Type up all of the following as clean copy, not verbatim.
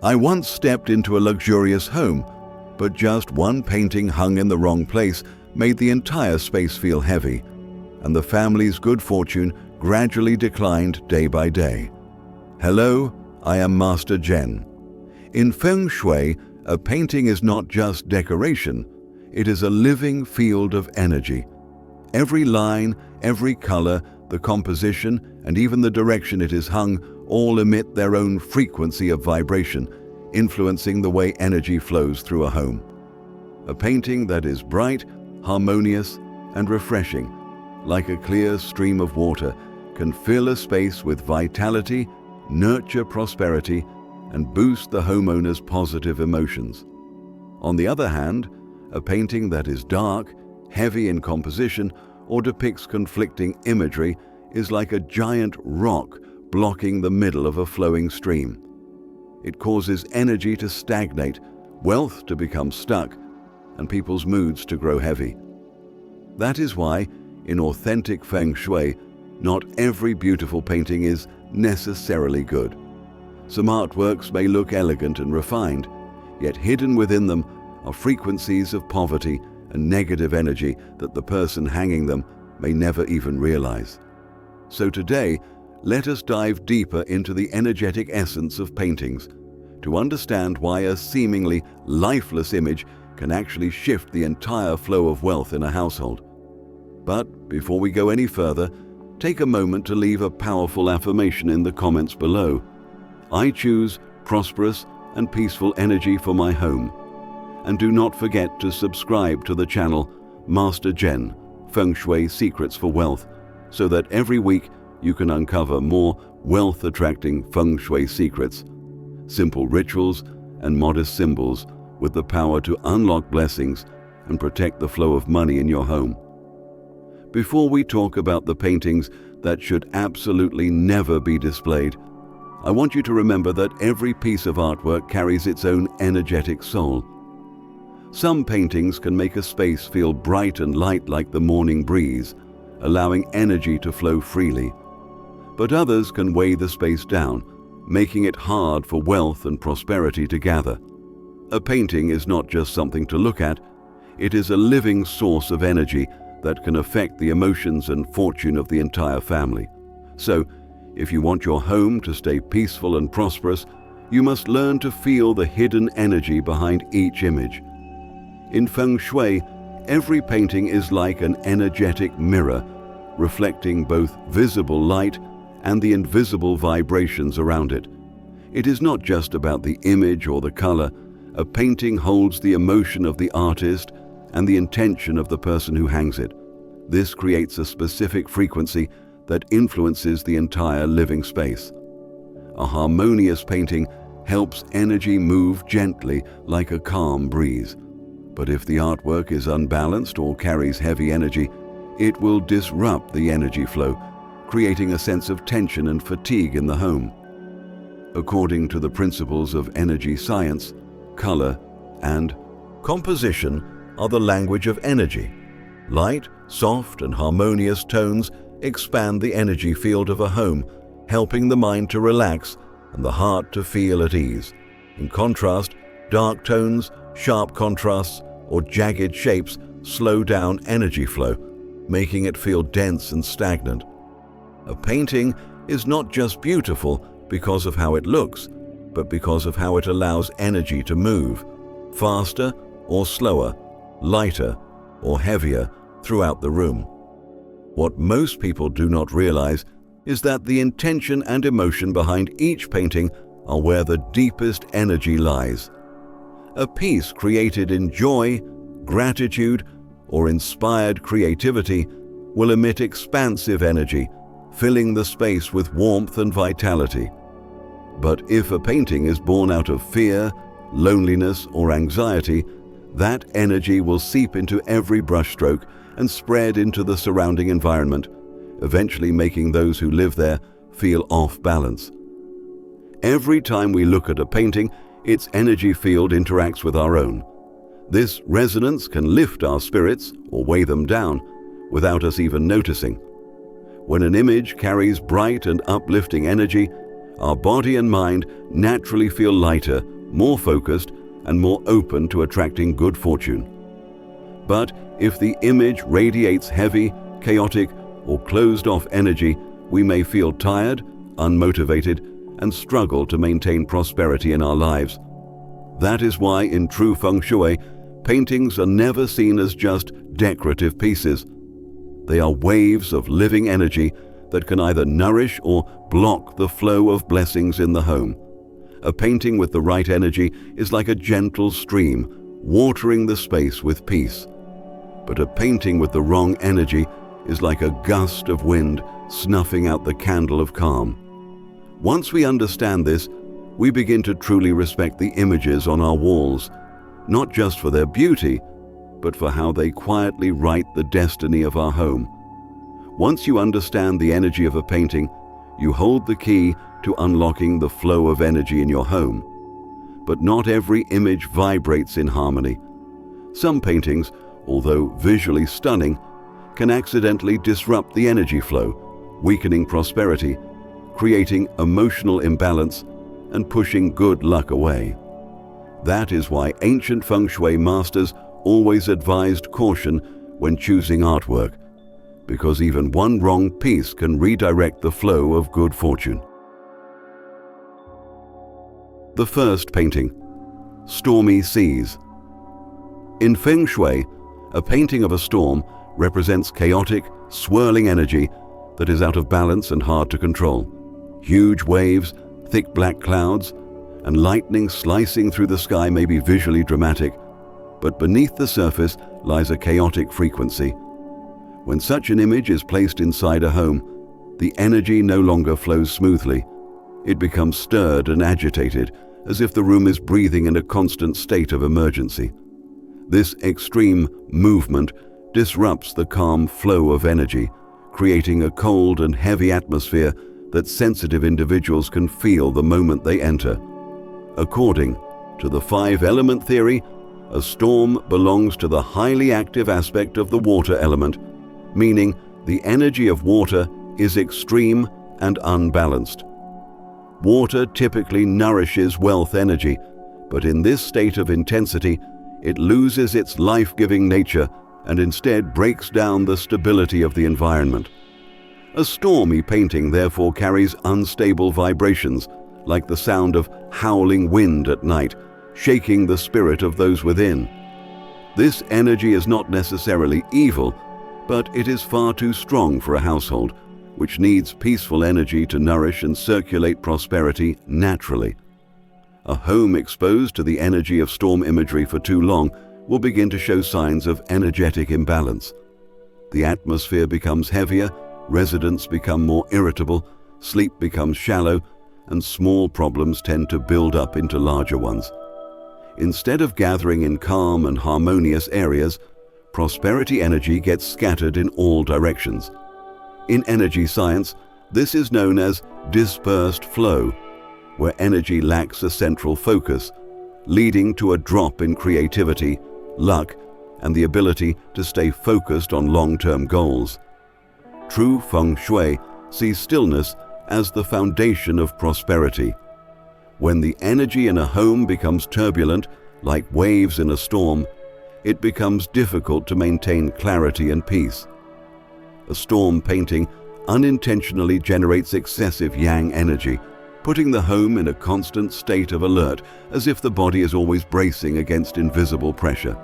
I once stepped into a luxurious home, but just one painting hung in the wrong place made the entire space feel heavy, and the family's good fortune gradually declined day by day. Hello, I am Master Zhen. In Feng Shui, a painting is not just decoration, it is a living field of energy. Every line, every color, the composition, and even the direction it is hung all emit their own frequency of vibration, influencing the way energy flows through a home. A painting that is bright, harmonious, and refreshing, like a clear stream of water, can fill a space with vitality, nurture prosperity, and boost the homeowner's positive emotions. On the other hand, a painting that is dark, heavy in composition, or depicts conflicting imagery is like a giant rock blocking the middle of a flowing stream. It causes energy to stagnate, wealth to become stuck, and people's moods to grow heavy. That is why, in authentic Feng Shui, not every beautiful painting is necessarily good. Some artworks may look elegant and refined, yet hidden within them are frequencies of poverty and negative energy that the person hanging them may never even realize. So today, let us dive deeper into the energetic essence of paintings to understand why a seemingly lifeless image can actually shift the entire flow of wealth in a household. But before we go any further, take a moment to leave a powerful affirmation in the comments below. I choose prosperous and peaceful energy for my home. And do not forget to subscribe to the channel Master Zhen, Feng Shui Secrets for Wealth, so that every week you can uncover more wealth-attracting Feng Shui secrets, simple rituals, and modest symbols with the power to unlock blessings and protect the flow of money in your home. Before we talk about the paintings that should absolutely never be displayed, I want you to remember that every piece of artwork carries its own energetic soul. Some paintings can make a space feel bright and light like the morning breeze, allowing energy to flow freely. But others can weigh the space down, making it hard for wealth and prosperity to gather. A painting is not just something to look at, it is a living source of energy that can affect the emotions and fortune of the entire family. So, if you want your home to stay peaceful and prosperous, you must learn to feel the hidden energy behind each image. In Feng Shui, every painting is like an energetic mirror, reflecting both visible light and the invisible vibrations around it. It is not just about the image or the color. A painting holds the emotion of the artist and the intention of the person who hangs it. This creates a specific frequency that influences the entire living space. A harmonious painting helps energy move gently like a calm breeze. But if the artwork is unbalanced or carries heavy energy, it will disrupt the energy flow, creating a sense of tension and fatigue in the home. According to the principles of energy science, color and composition are the language of energy. Light, soft, and harmonious tones expand the energy field of a home, helping the mind to relax and the heart to feel at ease. In contrast, dark tones, sharp contrasts, or jagged shapes slow down energy flow, making it feel dense and stagnant. A painting is not just beautiful because of how it looks, but because of how it allows energy to move, faster or slower, lighter or heavier throughout the room. What most people do not realize is that the intention and emotion behind each painting are where the deepest energy lies. A piece created in joy, gratitude, or inspired creativity will emit expansive energy, filling the space with warmth and vitality. But if a painting is born out of fear, loneliness, or anxiety, that energy will seep into every brushstroke and spread into the surrounding environment, eventually making those who live there feel off balance. Every time we look at a painting, its energy field interacts with our own. This resonance can lift our spirits or weigh them down without us even noticing. When an image carries bright and uplifting energy, our body and mind naturally feel lighter, more focused, and more open to attracting good fortune. But if the image radiates heavy, chaotic, or closed-off energy, we may feel tired, unmotivated, and struggle to maintain prosperity in our lives. That is why in true Feng Shui, paintings are never seen as just decorative pieces. They are waves of living energy that can either nourish or block the flow of blessings in the home. A painting with the right energy is like a gentle stream, watering the space with peace. But a painting with the wrong energy is like a gust of wind snuffing out the candle of calm. Once we understand this, we begin to truly respect the images on our walls, not just for their beauty, but for how they quietly write the destiny of our home. Once you understand the energy of a painting, you hold the key to unlocking the flow of energy in your home. But not every image vibrates in harmony. Some paintings, although visually stunning, can accidentally disrupt the energy flow, weakening prosperity, creating emotional imbalance, and pushing good luck away. That is why ancient Feng Shui masters always advised caution when choosing artwork, because even one wrong piece can redirect the flow of good fortune. The first painting, Stormy Seas. In Feng Shui, a painting of a storm represents chaotic, swirling energy that is out of balance and hard to control. Huge waves, thick black clouds, and lightning slicing through the sky may be visually dramatic, but beneath the surface lies a chaotic frequency. When such an image is placed inside a home, the energy no longer flows smoothly. It becomes stirred and agitated, as if the room is breathing in a constant state of emergency. This extreme movement disrupts the calm flow of energy, creating a cold and heavy atmosphere that sensitive individuals can feel the moment they enter. According to the 5-element theory, a storm belongs to the highly active aspect of the water element, meaning the energy of water is extreme and unbalanced. Water typically nourishes wealth energy, but in this state of intensity, it loses its life-giving nature and instead breaks down the stability of the environment. A stormy painting therefore carries unstable vibrations, like the sound of howling wind at night, shaking the spirit of those within. This energy is not necessarily evil, but it is far too strong for a household, which needs peaceful energy to nourish and circulate prosperity naturally. A home exposed to the energy of storm imagery for too long will begin to show signs of energetic imbalance. The atmosphere becomes heavier, residents become more irritable, sleep becomes shallow, and small problems tend to build up into larger ones. Instead of gathering in calm and harmonious areas, prosperity energy gets scattered in all directions. In energy science, this is known as dispersed flow, where energy lacks a central focus, leading to a drop in creativity, luck, and the ability to stay focused on long-term goals. True Feng Shui sees stillness as the foundation of prosperity. When the energy in a home becomes turbulent, like waves in a storm, it becomes difficult to maintain clarity and peace. A storm painting unintentionally generates excessive yang energy, putting the home in a constant state of alert, as if the body is always bracing against invisible pressure.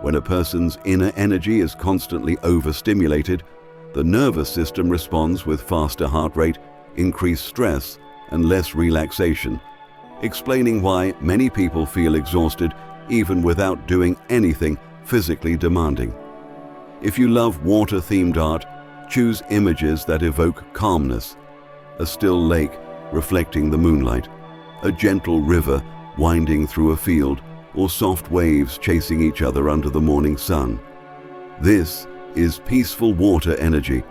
When a person's inner energy is constantly overstimulated, the nervous system responds with faster heart rate, increased stress, and less relaxation, explaining why many people feel exhausted even without doing anything physically demanding. If you love water-themed art, choose images that evoke calmness. A still lake reflecting the moonlight, a gentle river winding through a field, or soft waves chasing each other under the morning sun. This is peaceful water energy,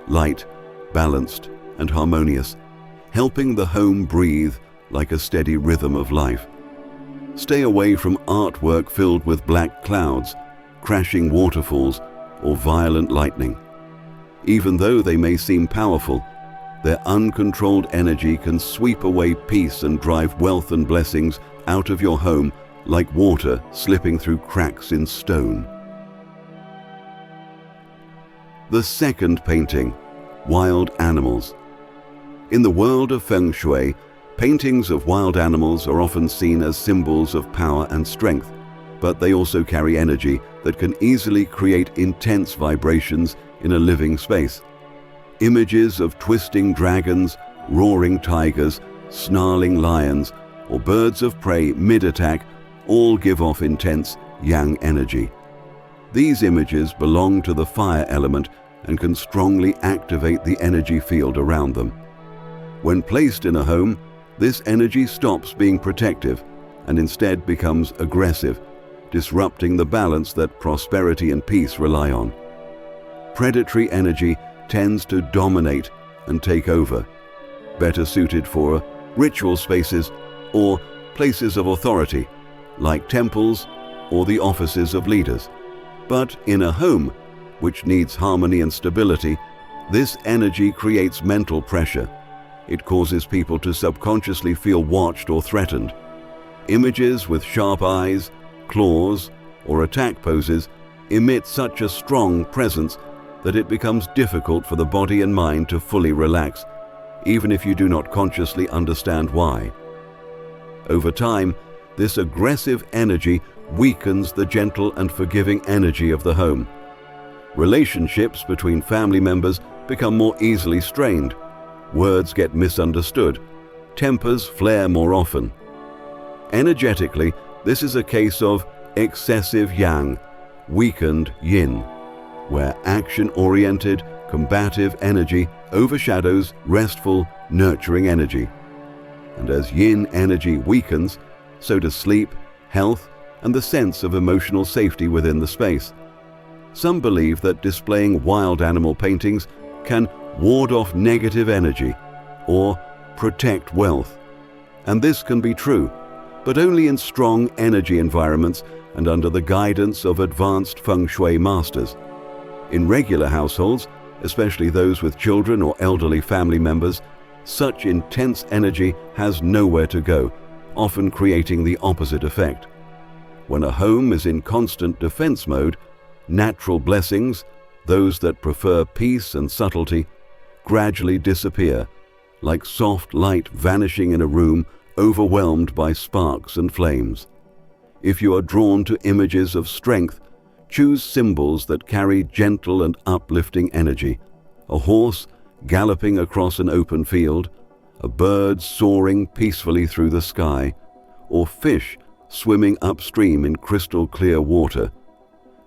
light, balanced, and harmonious, helping the home breathe like a steady rhythm of life. Stay away from artwork filled with black clouds, crashing waterfalls, or violent lightning. Even though they may seem powerful, Their uncontrolled energy can sweep away peace and drive wealth and blessings out of your home like water slipping through cracks in stone. The second painting, wild animals. In the world of Feng Shui, paintings of wild animals are often seen as symbols of power and strength, but they also carry energy that can easily create intense vibrations in a living space. Images of twisting dragons, roaring tigers, snarling lions, or birds of prey mid-attack all give off intense yang energy. These images belong to the fire element and can strongly activate the energy field around them. When placed in a home, this energy stops being protective and instead becomes aggressive, disrupting the balance that prosperity and peace rely on. Predatory energy tends to dominate and take over, better suited for ritual spaces or places of authority, like temples or the offices of leaders. But in a home, which needs harmony and stability, this energy creates mental pressure. It causes people to subconsciously feel watched or threatened. Images with sharp eyes, claws, or attack poses emit such a strong presence that it becomes difficult for the body and mind to fully relax, even if you do not consciously understand why. Over time, this aggressive energy weakens the gentle and forgiving energy of the home. Relationships between family members become more easily strained. Words get misunderstood. Tempers flare more often. Energetically, this is a case of excessive yang, weakened yin, where action-oriented, combative energy overshadows restful, nurturing energy. And as yin energy weakens, so does sleep, health, and the sense of emotional safety within the space. Some believe that displaying wild animal paintings can ward off negative energy or protect wealth. And this can be true, but only in strong energy environments and under the guidance of advanced Feng Shui masters. In regular households, especially those with children or elderly family members, such intense energy has nowhere to go, often creating the opposite effect. When a home is in constant defense mode, natural blessings, those that prefer peace and subtlety, gradually disappear, like soft light vanishing in a room overwhelmed by sparks and flames. If you are drawn to images of strength, choose symbols that carry gentle and uplifting energy. A horse galloping across an open field, a bird soaring peacefully through the sky, or fish swimming upstream in crystal clear water.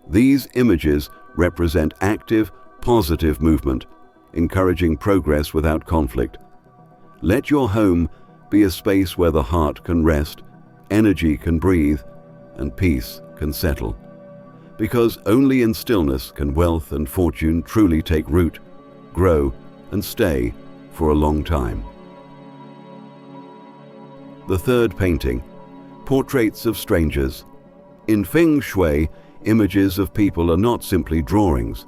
These images represent active, positive movement, encouraging progress without conflict. Let your home be a space where the heart can rest, energy can breathe, and peace can settle. Because only in stillness can wealth and fortune truly take root, grow, and stay for a long time. The third painting, portraits of strangers. In Feng Shui, images of people are not simply drawings.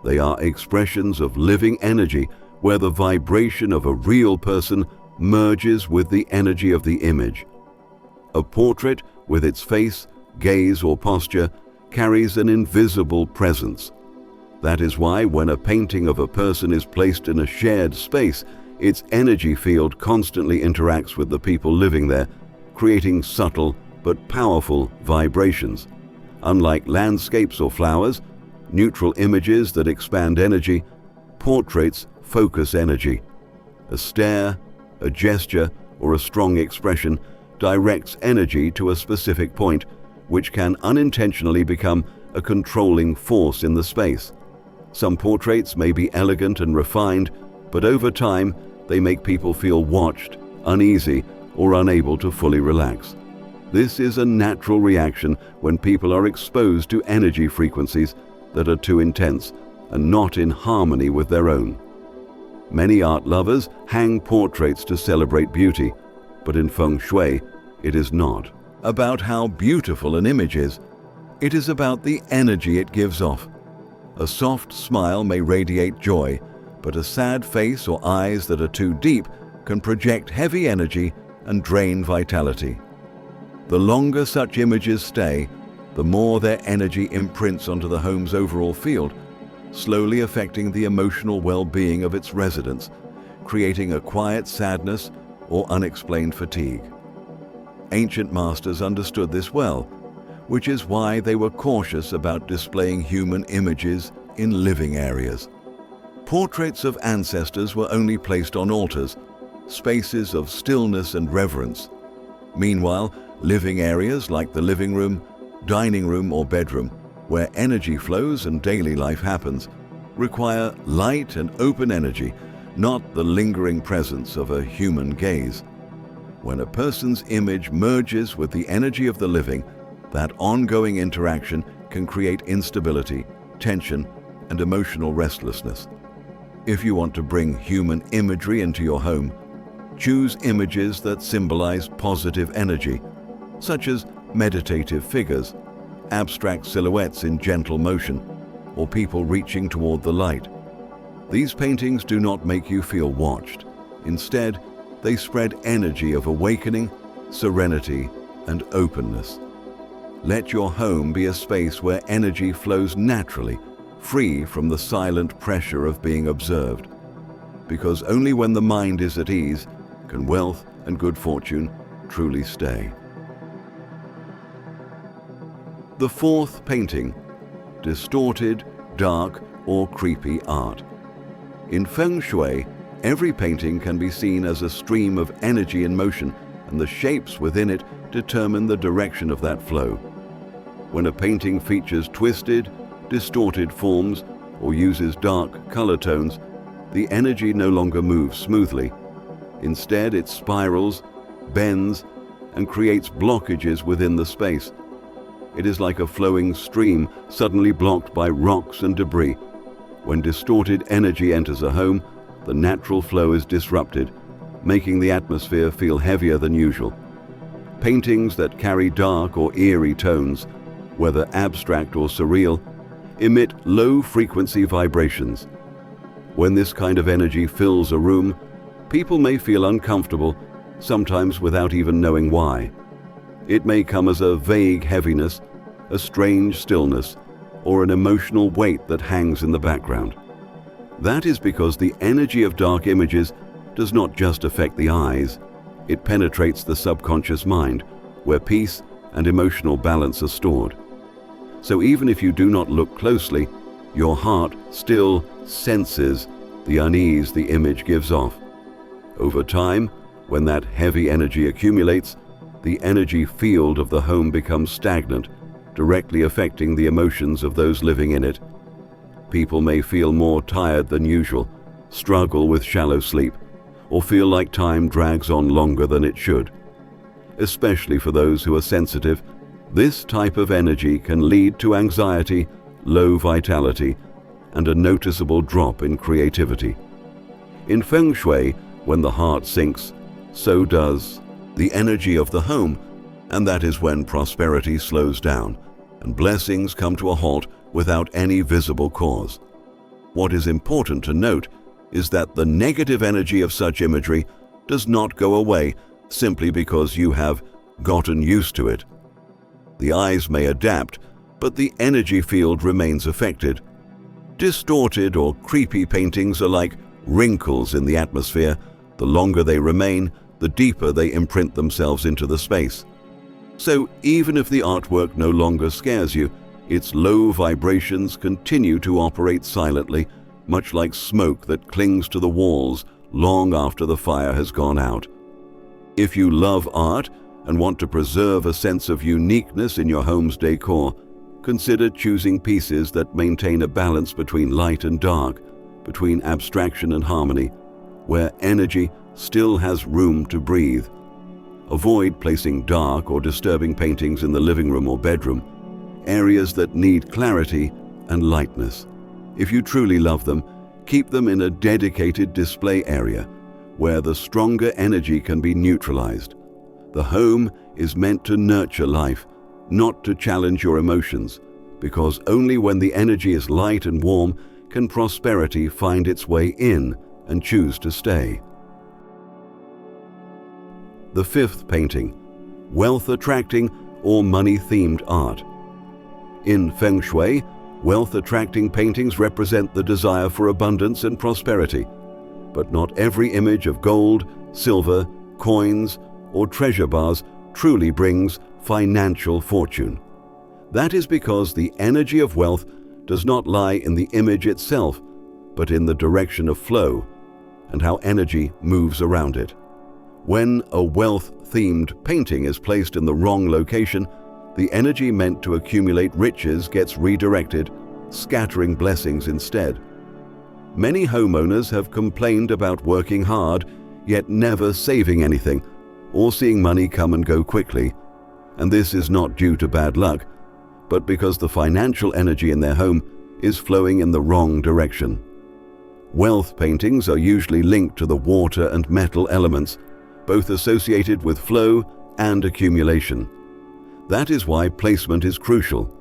They are expressions of living energy where the vibration of a real person merges with the energy of the image. A portrait, with its face, gaze, or posture, carries an invisible presence. That is why when a painting of a person is placed in a shared space, its energy field constantly interacts with the people living there, creating subtle but powerful vibrations. Unlike landscapes or flowers, neutral images that expand energy, portraits focus energy. A stare, a gesture, or a strong expression directs energy to a specific point, which can unintentionally become a controlling force in the space. Some portraits may be elegant and refined, but over time they make people feel watched, uneasy, or unable to fully relax. This is a natural reaction when people are exposed to energy frequencies that are too intense and not in harmony with their own. Many art lovers hang portraits to celebrate beauty, but in Feng Shui, it is not about how beautiful an image is. It is about the energy it gives off. A soft smile may radiate joy, but a sad face or eyes that are too deep can project heavy energy and drain vitality. The longer such images stay, the more their energy imprints onto the home's overall field, slowly affecting the emotional well-being of its residents, creating a quiet sadness or unexplained fatigue. Ancient masters understood this well, which is why they were cautious about displaying human images in living areas. Portraits of ancestors were only placed on altars, spaces of stillness and reverence. Meanwhile, living areas like the living room, dining room, or bedroom, where energy flows and daily life happens, require light and open energy, not the lingering presence of a human gaze. When a person's image merges with the energy of the living, that ongoing interaction can create instability, tension, and emotional restlessness. If you want to bring human imagery into your home, choose images that symbolize positive energy, such as meditative figures, abstract silhouettes in gentle motion, or people reaching toward the light. These paintings do not make you feel watched. Instead, they spread energy of awakening, serenity, and openness. Let your home be a space where energy flows naturally, free from the silent pressure of being observed. Because only when the mind is at ease can wealth and good fortune truly stay. The fourth painting: distorted, dark, or creepy art. In Feng Shui, every painting can be seen as a stream of energy in motion, and the shapes within it determine the direction of that flow. When a painting features twisted, distorted forms or uses dark color tones, the energy no longer moves smoothly. Instead, it spirals, bends, and creates blockages within the space. It is like a flowing stream suddenly blocked by rocks and debris. When distorted energy enters a home, the natural flow is disrupted, making the atmosphere feel heavier than usual. Paintings that carry dark or eerie tones, whether abstract or surreal, emit low-frequency vibrations. When this kind of energy fills a room, people may feel uncomfortable, sometimes without even knowing why. It may come as a vague heaviness, a strange stillness, or an emotional weight that hangs in the background. That is because the energy of dark images does not just affect the eyes, it penetrates the subconscious mind, where peace and emotional balance are stored. So even if you do not look closely, your heart still senses the unease the image gives off. Over time, when that heavy energy accumulates, the energy field of the home becomes stagnant, directly affecting the emotions of those living in it. People may feel more tired than usual, struggle with shallow sleep, or feel like time drags on longer than it should. Especially for those who are sensitive, this type of energy can lead to anxiety, low vitality, and a noticeable drop in creativity. In Feng Shui, when the heart sinks, so does the energy of the home, and that is when prosperity slows down and blessings come to a halt without any visible cause. What is important to note is that the negative energy of such imagery does not go away simply because you have gotten used to it. The eyes may adapt, but the energy field remains affected. Distorted or creepy paintings are like wrinkles in the atmosphere. The longer they remain, the deeper they imprint themselves into the space. So even if the artwork no longer scares you, its low vibrations continue to operate silently, much like smoke that clings to the walls long after the fire has gone out. If you love art and want to preserve a sense of uniqueness in your home's decor, consider choosing pieces that maintain a balance between light and dark, between abstraction and harmony, where energy still has room to breathe. Avoid placing dark or disturbing paintings in the living room or bedroom, areas that need clarity and lightness. If you truly love them, keep them in a dedicated display area where the stronger energy can be neutralized. The home is meant to nurture life, not to challenge your emotions, because only when the energy is light and warm can prosperity find its way in and choose to stay. The fifth painting, wealth-attracting or money-themed art. In Feng Shui, wealth-attracting paintings represent the desire for abundance and prosperity, but not every image of gold, silver, coins, or treasure bars truly brings financial fortune. That is because the energy of wealth does not lie in the image itself, but in the direction of flow and how energy moves around it. When a wealth-themed painting is placed in the wrong location, the energy meant to accumulate riches gets redirected, scattering blessings instead. Many homeowners have complained about working hard, yet never saving anything, or seeing money come and go quickly. And this is not due to bad luck, but because the financial energy in their home is flowing in the wrong direction. Wealth paintings are usually linked to the water and metal elements, both associated with flow and accumulation. That is why placement is crucial.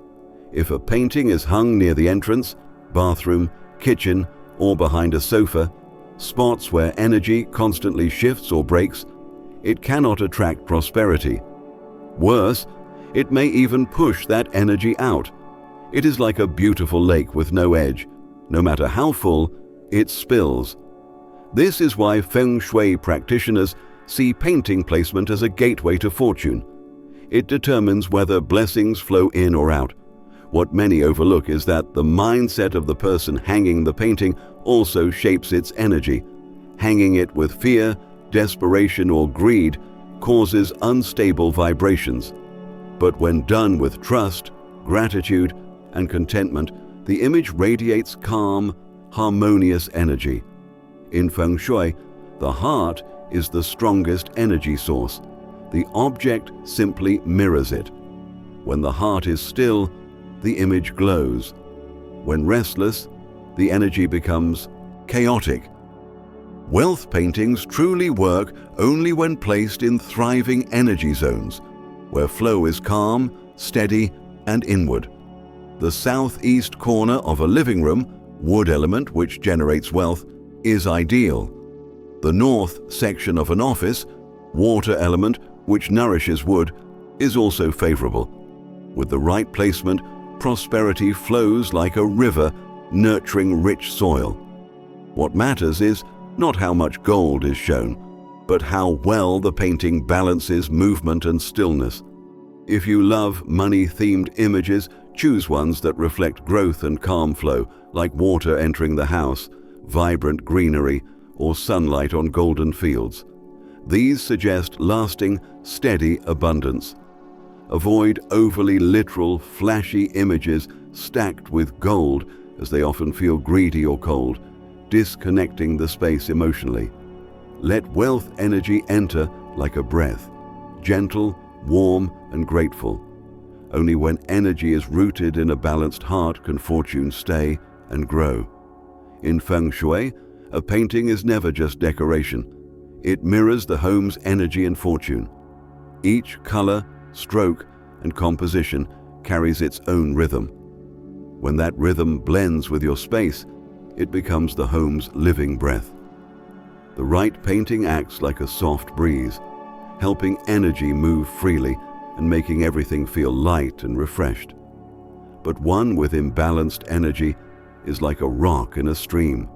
If a painting is hung near the entrance, bathroom, kitchen, or behind a sofa, spots where energy constantly shifts or breaks, it cannot attract prosperity. Worse, it may even push that energy out. It is like a beautiful lake with no edge. No matter how full, it spills. This is why Feng Shui practitioners see painting placement as a gateway to fortune. It determines whether blessings flow in or out. What many overlook is that the mindset of the person hanging the painting also shapes its energy. Hanging it with fear, desperation, or greed causes unstable vibrations. But when done with trust, gratitude, and contentment, the image radiates calm, harmonious energy. In Feng Shui, the heart is the strongest energy source. The object simply mirrors it. When the heart is still, the image glows. When restless, the energy becomes chaotic. Wealth paintings truly work only when placed in thriving energy zones, where flow is calm, steady, and inward. The southeast corner of a living room, wood element which generates wealth, is ideal. The north section of an office, water element which nourishes wood, is also favorable. With the right placement, prosperity flows like a river, nurturing rich soil. What matters is not how much gold is shown, but how well the painting balances movement and stillness. If you love money-themed images, choose ones that reflect growth and calm flow, like water entering the house, vibrant greenery, or sunlight on golden fields. These suggest lasting, steady abundance. Avoid overly literal, flashy images stacked with gold, as they often feel greedy or cold, disconnecting the space emotionally. Let wealth energy enter like a breath, gentle, warm, and grateful. Only when energy is rooted in a balanced heart can fortune stay and grow. In Feng Shui, a painting is never just decoration. It mirrors the home's energy and fortune. Each color, stroke, and composition carries its own rhythm. When that rhythm blends with your space, it becomes the home's living breath. The right painting acts like a soft breeze, helping energy move freely and making everything feel light and refreshed. But one with imbalanced energy is like a rock in a stream,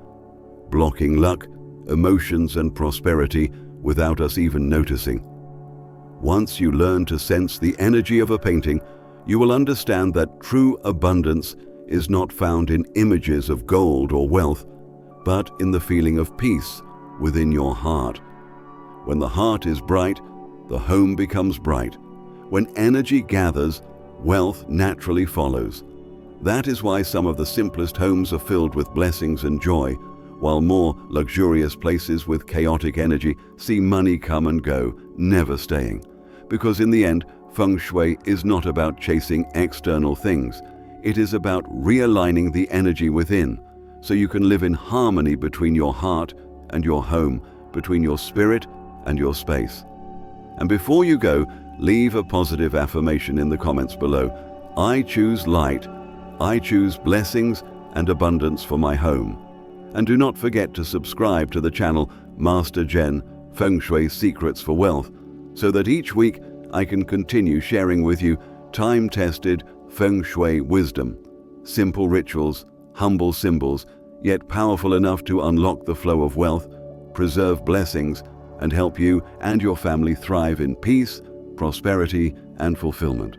blocking luck, emotions, and prosperity without us even noticing. Once you learn to sense the energy of a painting, you will understand that true abundance is not found in images of gold or wealth, but in the feeling of peace within your heart. When the heart is bright, the home becomes bright. When energy gathers, wealth naturally follows. That is why some of the simplest homes are filled with blessings and joy, while more luxurious places with chaotic energy see money come and go, never staying. Because in the end, Feng Shui is not about chasing external things. It is about realigning the energy within, so you can live in harmony between your heart and your home, between your spirit and your space. And before you go, leave a positive affirmation in the comments below. I choose light, I choose blessings, and abundance for my home. And do not forget to subscribe to the channel Master Zhen Feng Shui Secrets for Wealth, so that each week I can continue sharing with you time-tested Feng Shui wisdom, simple rituals, humble symbols, yet powerful enough to unlock the flow of wealth, preserve blessings, and help you and your family thrive in peace, prosperity, and fulfillment.